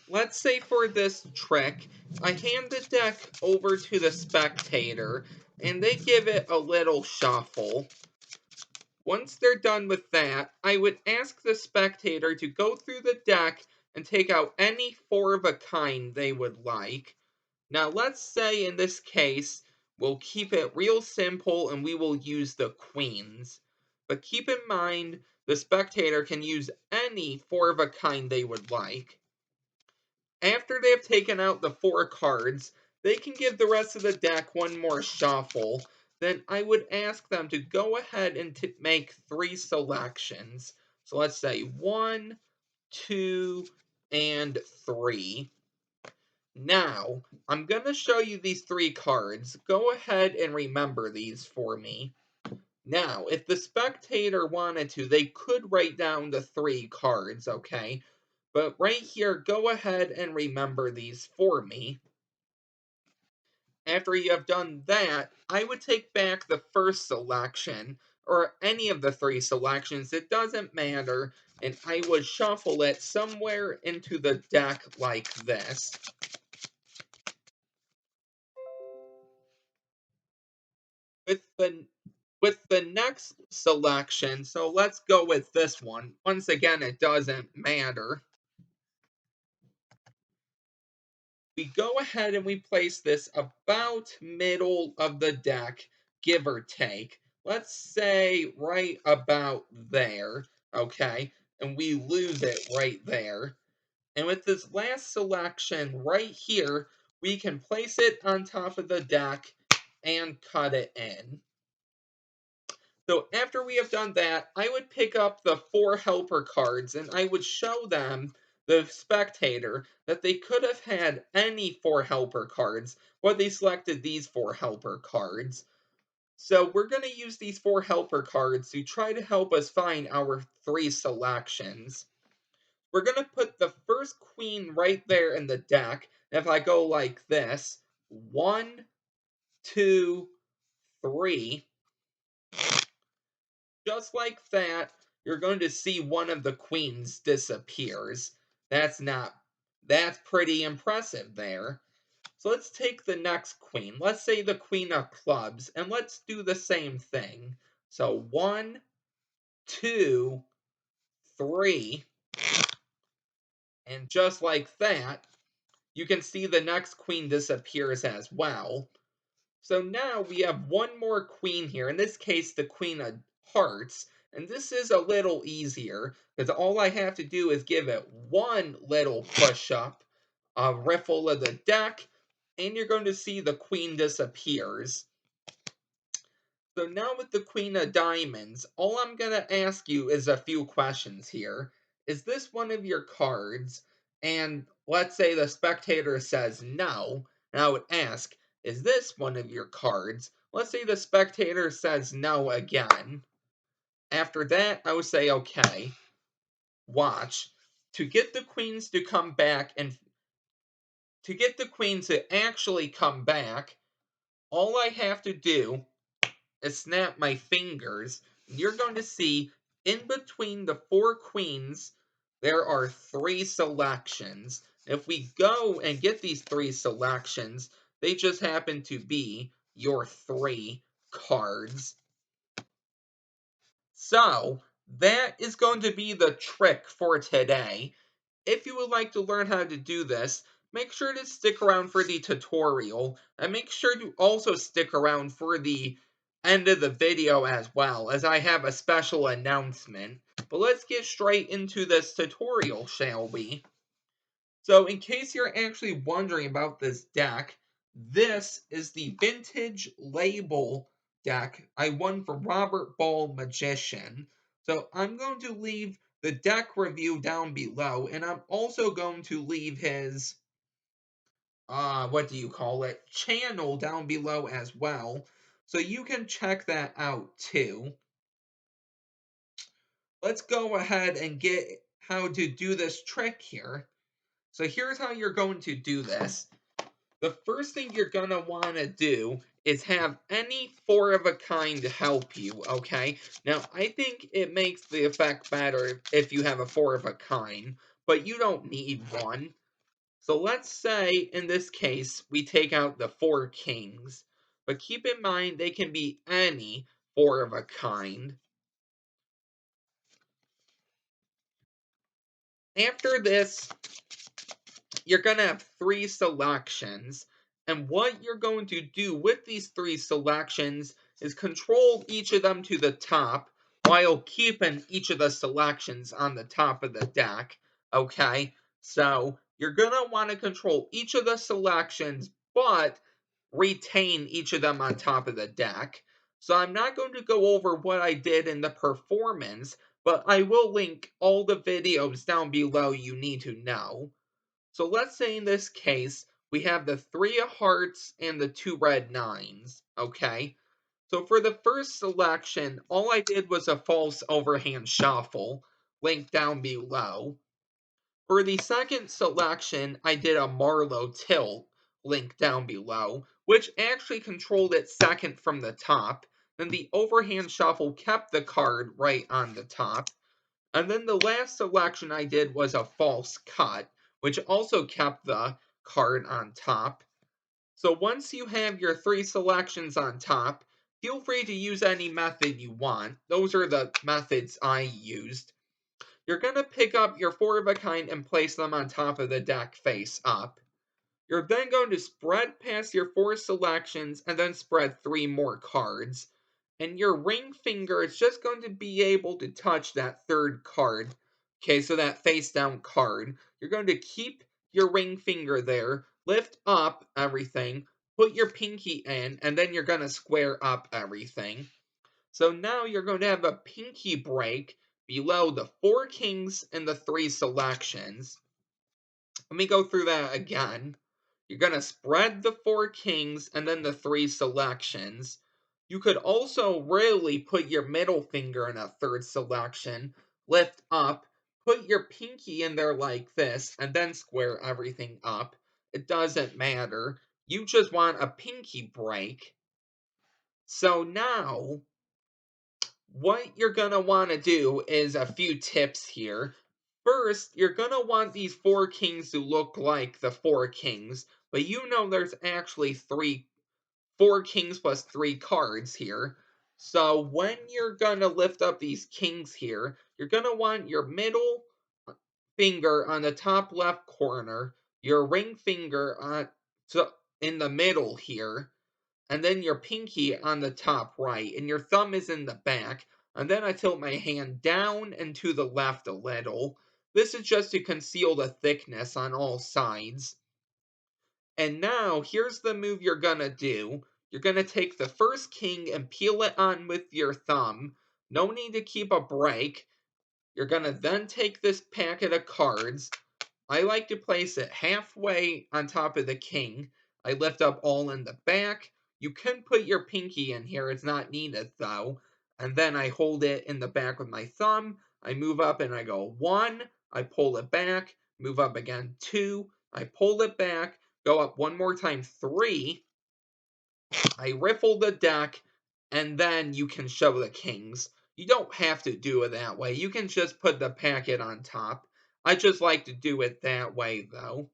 let's say for this trick, I hand the deck over to the spectator, and they give it a little shuffle. Once they're done with that, I would ask the spectator to go through the deck and take out any four of a kind they would like. Now, let's say in this case, we'll keep it real simple and we will use the queens. But keep in mind, the spectator can use any four of a kind they would like. After they have taken out the four cards, they can give the rest of the deck one more shuffle. Then I would ask them to go ahead and make three selections. So let's say 1, 2, and 3. Now, I'm going to show you these three cards. Go ahead and remember these for me. Now, if the spectator wanted to, they could write down the three cards, okay? But right here, go ahead and remember these for me. After you have done that, I would take back the first selection, or any of the three selections, it doesn't matter, and I would shuffle it somewhere into the deck like this. With the next selection, so let's go with this one. Once again, it doesn't matter. We go ahead and we place this about middle of the deck, give or take. Let's say right about there, okay? And we lose it right there. And with this last selection right here, we can place it on top of the deck and cut it in. So after we have done that, I would pick up the four helper cards and I would show them, the spectator, that they could have had any four helper cards, but they selected these four helper cards. So we're going to use these four helper cards to try to help us find our three selections. We're going to put the first queen right there in the deck. If I go like this, 1, 2, 3. Just like that, you're going to see one of the queens disappears. That's pretty impressive there. So let's take the next queen. Let's say the queen of clubs, and let's do the same thing. So 1, 2, 3, and just like that, you can see the next queen disappears as well. So now we have one more queen here, in this case the queen of hearts, and this is a little easier, because all I have to do is give it one little push-up, a riffle of the deck, and you're going to see the queen disappears. So now with the queen of diamonds, all I'm going to ask you is a few questions here. Is this one of your cards? And let's say the spectator says no, and I would ask, is this one of your cards? Let's say the spectator says no again. After that, I would say, okay, watch. To get the queens to come back and to get the queens to actually come back, all I have to do is snap my fingers. You're going to see in between the four queens, there are three selections. If we go and get these three selections, they just happen to be your three cards. So, that is going to be the trick for today. If you would like to learn how to do this, make sure to stick around for the tutorial, and make sure to also stick around for the end of the video as well, as I have a special announcement. But let's get straight into this tutorial, shall we? So in case you're actually wondering about this deck, this is the Vintage Label deck I won from Robert Ball Magician. So I'm going to leave the deck review down below, and I'm also going to leave his, channel down below as well, so you can check that out too. Let's go ahead and get how to do this trick here. So here's how you're going to do this. The first thing you're going to want to do is have any four of a kind to help you, okay? Now, I think it makes the effect better if you have a four of a kind, but you don't need one. So let's say, in this case, we take out the four kings. But keep in mind, they can be any four of a kind. After this, you're going to have three selections. And what you're going to do with these three selections is control each of them to the top while keeping each of the selections on the top of the deck. Okay? So you're going to want to control each of the selections, but retain each of them on top of the deck. So I'm not going to go over what I did in the performance, but I will link all the videos down below you need to know. So let's say in this case, we have the three of hearts and the two red nines, okay? So for the first selection, all I did was a false overhand shuffle, linked down below. For the second selection, I did a Marlowe tilt, linked down below, which actually controlled it second from the top. Then the overhand shuffle kept the card right on the top. And then the last selection I did was a false cut, which also kept the card on top. So once you have your three selections on top, feel free to use any method you want. Those are the methods I used. You're going to pick up your four of a kind and place them on top of the deck face up. You're then going to spread past your four selections and then spread three more cards. And your ring finger is just going to be able to touch that third card. Okay, so that face down card. You're going to keep your ring finger there, lift up everything, put your pinky in, and then you're going to square up everything. So now you're going to have a pinky break below the four kings and the three selections. Let me go through that again. You're going to spread the four kings and then the three selections. You could also really put your middle finger in a third selection, lift up, put your pinky in there like this, and then square everything up. It doesn't matter. You just want a pinky break. So now, what you're going to want to do is a few tips here. First, you're going to want these four kings to look like the four kings, but you know there's actually four kings plus three cards here. So when you're going to lift up these kings here, you're going to want your middle finger on the top left corner, your ring finger in the middle here, and then your pinky on the top right, and your thumb is in the back. And then I tilt my hand down and to the left a little. This is just to conceal the thickness on all sides. And now, here's the move you're gonna do. You're gonna take the first king and peel it on with your thumb. No need to keep a break. You're gonna then take this packet of cards. I like to place it halfway on top of the king. I lift up all in the back. You can put your pinky in here, it's not needed though. And then I hold it in the back with my thumb. I move up and I go 1, I pull it back, move up again 2, I pull it back, go up one more time 3, I riffle the deck, and then you can show the kings. You don't have to do it that way. You can just put the packet on top. I just like to do it that way, though.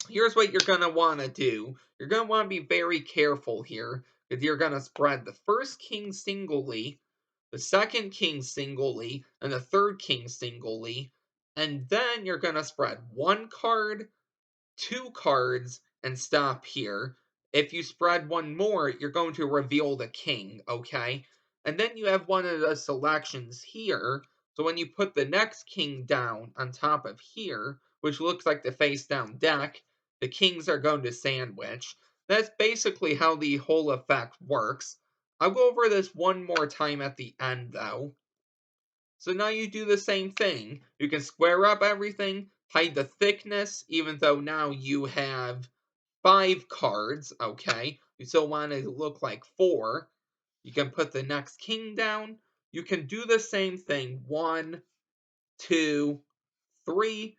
Here's what you're going to want to do. You're going to want to be very careful here, because you're going to spread the first king singly, the second king singly, and the third king singly, and then you're going to spread one card, two cards, and stop here. If you spread one more, you're going to reveal the king, okay? And then you have one of the selections here. So when you put the next king down on top of here, which looks like the face down deck, the kings are going to sandwich. That's basically how the whole effect works. I'll go over this one more time at the end, though. So now you do the same thing. You can square up everything, hide the thickness, even though now you have 5 cards, okay? You still want it to look like 4. You can put the next king down. You can do the same thing. 1, 2, 3,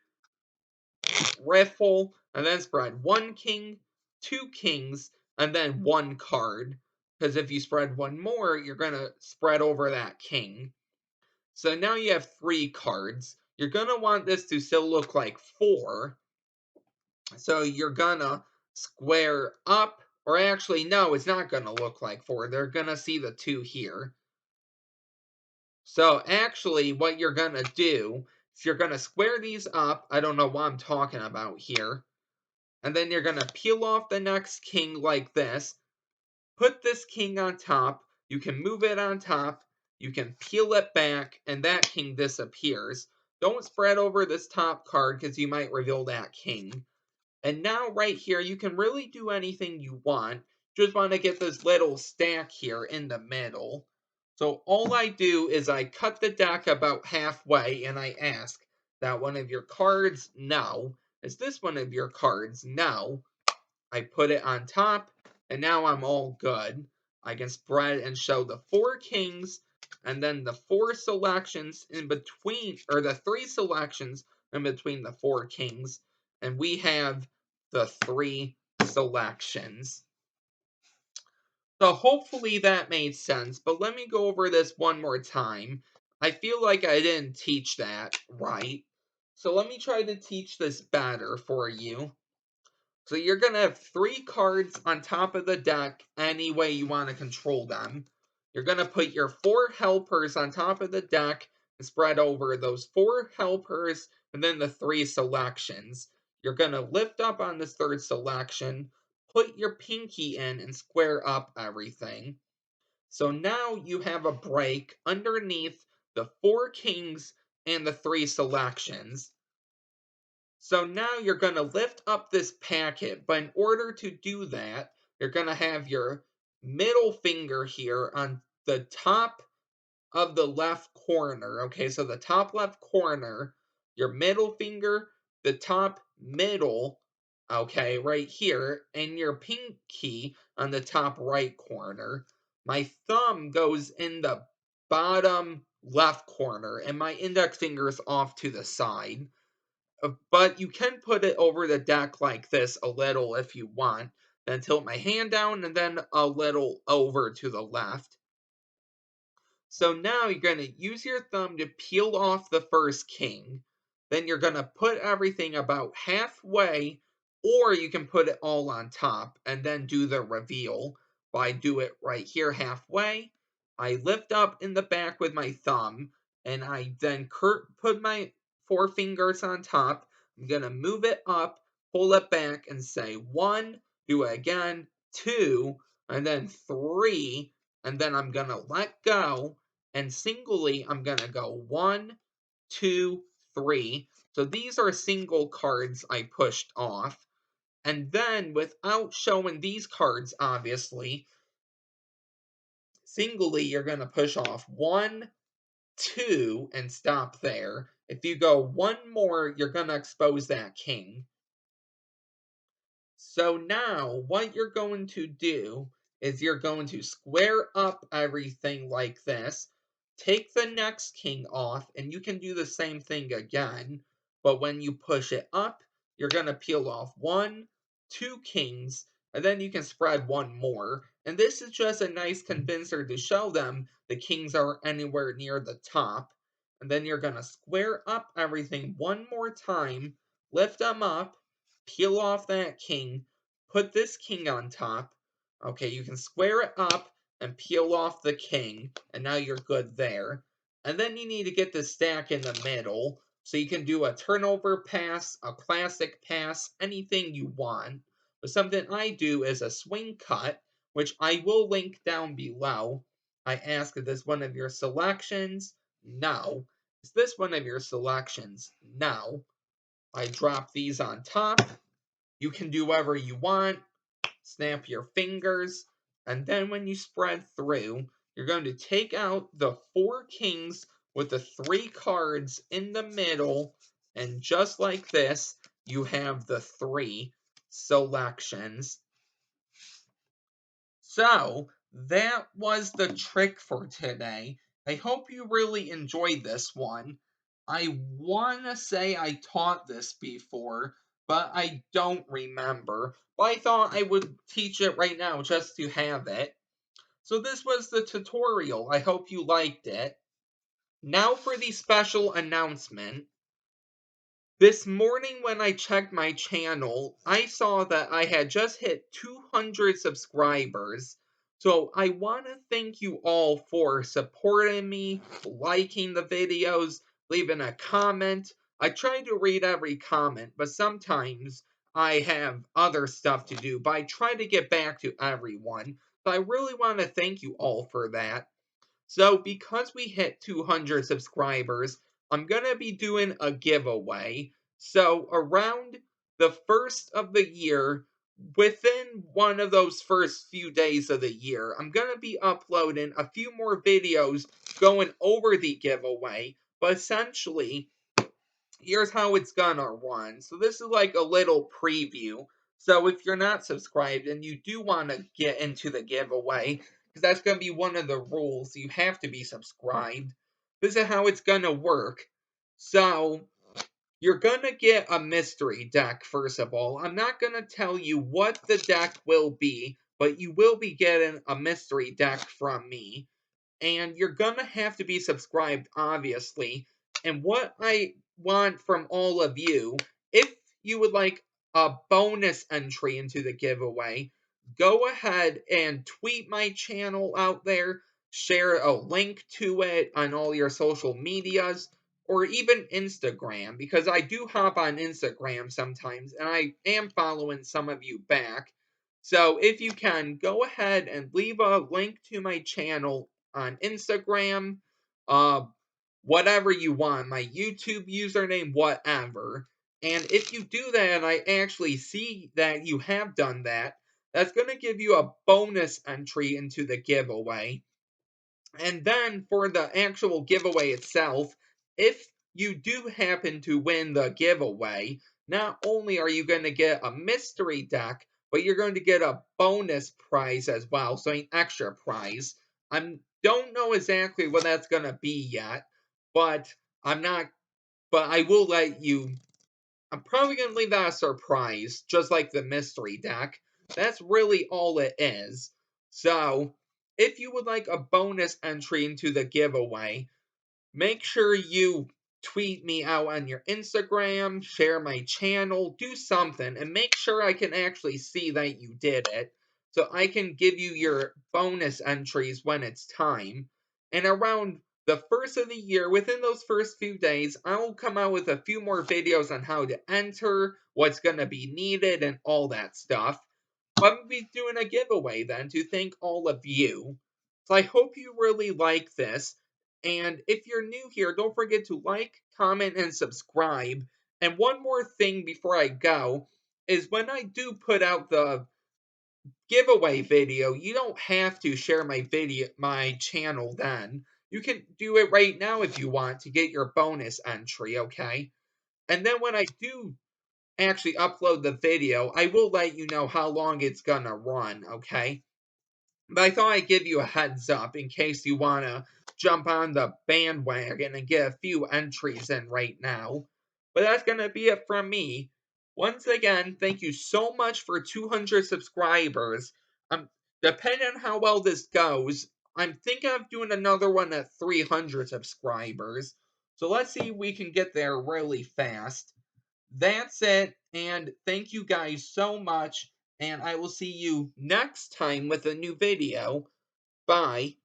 riffle, and then spread 1 king, 2 kings, and then 1 card. Because if you spread one more, you're going to spread over that king. So now you have 3 cards. You're going to want this to still look like 4. So you're gonna square up, or actually, no, it's not gonna look like 4. They're gonna see the 2 here. So actually, what you're gonna do is you're gonna square these up. I don't know what I'm talking about here. And then you're gonna peel off the next king like this. Put this king on top. You can move it on top. You can peel it back, and that king disappears. Don't spread over this top card because you might reveal that king. And now right here, you can really do anything you want. Just want to get this little stack here in the middle. So all I do is I cut the deck about halfway and I ask that one of your cards? No. Is this one of your cards? No. I put it on top and now I'm all good. I can spread and show the 4 kings and then the 4 selections in between, or the 3 selections in between the 4 kings. And we have the 3 selections. So hopefully that made sense, but let me go over this one more time. I feel like I didn't teach that right. So let me try to teach this better for you. So you're going to have 3 cards on top of the deck any way you want to control them. You're going to put your 4 helpers on top of the deck and spread over those 4 helpers and then the 3 selections. You're going to lift up on this 3rd selection, put your pinky in and square up everything. So now you have a break underneath the 4 kings and the 3 selections. So now you're going to lift up this packet, but in order to do that, you're going to have your middle finger here on the top of the left corner. Okay, so the top left corner, your middle finger, the top middle, okay, right here, and your pinky on the top right corner. My thumb goes in the bottom left corner, and my index finger is off to the side. But you can put it over the deck like this a little if you want. Then tilt my hand down and then a little over to the left. So now you're going to use your thumb to peel off the first king. Then you're going to put everything about halfway, or you can put it all on top and then do the reveal. I do it right here halfway. I lift up in the back with my thumb, and I then put my 4 fingers on top. I'm going to move it up, pull it back, and say 1, do it again, 2, and then 3, and then I'm going to let go, and singly, I'm going to go 1, 2, 3. So these are single cards I pushed off. And then, without showing these cards, obviously, singly, you're going to push off 1, 2, and stop there. If you go 1 more, you're going to expose that king. So now, what you're going to do is you're going to square up everything like this, take the next king off, and you can do the same thing again. But when you push it up, you're going to peel off 1, 2 kings, and then you can spread 1 more. And this is just a nice convincer to show them the kings aren't anywhere near the top. And then you're going to square up everything 1 more time, lift them up, peel off that king, put this king on top. Okay, you can square it up and peel off the king, and now you're good there. And then you need to get the stack in the middle, so you can do a turnover pass, a classic pass, anything you want. But something I do is a swing cut, which I will link down below. I ask, is this one of your selections? No. Is this one of your selections? No. I drop these on top. You can do whatever you want. Snap your fingers. And then when you spread through, you're going to take out the 4 kings with the 3 cards in the middle. And just like this, you have the 3 selections. So, that was the trick for today. I hope you really enjoyed this one. I want to say I taught this before, but I don't remember. But I thought I would teach it right now just to have it. So this was the tutorial. I hope you liked it. Now for the special announcement. This morning when I checked my channel, I saw that I had just hit 200 subscribers. So I want to thank you all for supporting me, liking the videos, leaving a comment. I try to read every comment, but sometimes I have other stuff to do, but I try to get back to everyone. So I really want to thank you all for that. So, because we hit 200 subscribers, I'm going to be doing a giveaway. So, around the first of the year, within one of those first few days of the year, I'm going to be uploading a few more videos going over the giveaway. But essentially, here's how it's gonna run. So this is like a little preview. So if you're not subscribed and you do want to get into the giveaway, because that's gonna be one of the rules, you have to be subscribed. This is how it's gonna work. So you're gonna get a mystery deck, first of all. I'm not gonna tell you what the deck will be, but you will be getting a mystery deck from me, and you're gonna have to be subscribed, obviously. And what I want from all of you, if you would like a bonus entry into the giveaway, go ahead and tweet my channel out there, share a link to it on all your social medias, or even Instagram, because I do hop on Instagram sometimes, and I am following some of you back. So if you can, go ahead and leave a link to my channel on Instagram, uh, whatever you want, my YouTube username, whatever. And if you do that and I actually see that you have done that, that's going to give you a bonus entry into the giveaway. And then for the actual giveaway itself, if you do happen to win the giveaway, not only are you going to get a mystery deck, but you're going to get a bonus prize as well, so an extra prize. I don't know exactly what that's going to be yet, but I'm not but I will let you. I'm probably going to leave that a surprise, just like the mystery deck. That's really all it is. So, if you would like a bonus entry into the giveaway, make sure you tweet me out on your Instagram, share my channel, do something, and make sure I can actually see that you did it so I can give you your bonus entries when it's time. And around the first of the year, within those first few days, I will come out with a few more videos on how to enter, what's going to be needed, and all that stuff. I'm going to be doing a giveaway then to thank all of you. So I hope you really like this. And if you're new here, don't forget to like, comment, and subscribe. And one more thing before I go is when I do put out the giveaway video, you don't have to share my channel then. You can do it right now if you want to get your bonus entry, okay? And then when I do actually upload the video, I will let you know how long it's gonna run, okay? But I thought I'd give you a heads up in case you want to jump on the bandwagon and get a few entries in right now. But that's going to be it from me. Once again, thank you so much for 200 subscribers. Depending on how well this goes, I'm thinking of doing another one at 300 subscribers. So let's see if we can get there really fast. That's it, and thank you guys so much, and I will see you next time with a new video. Bye.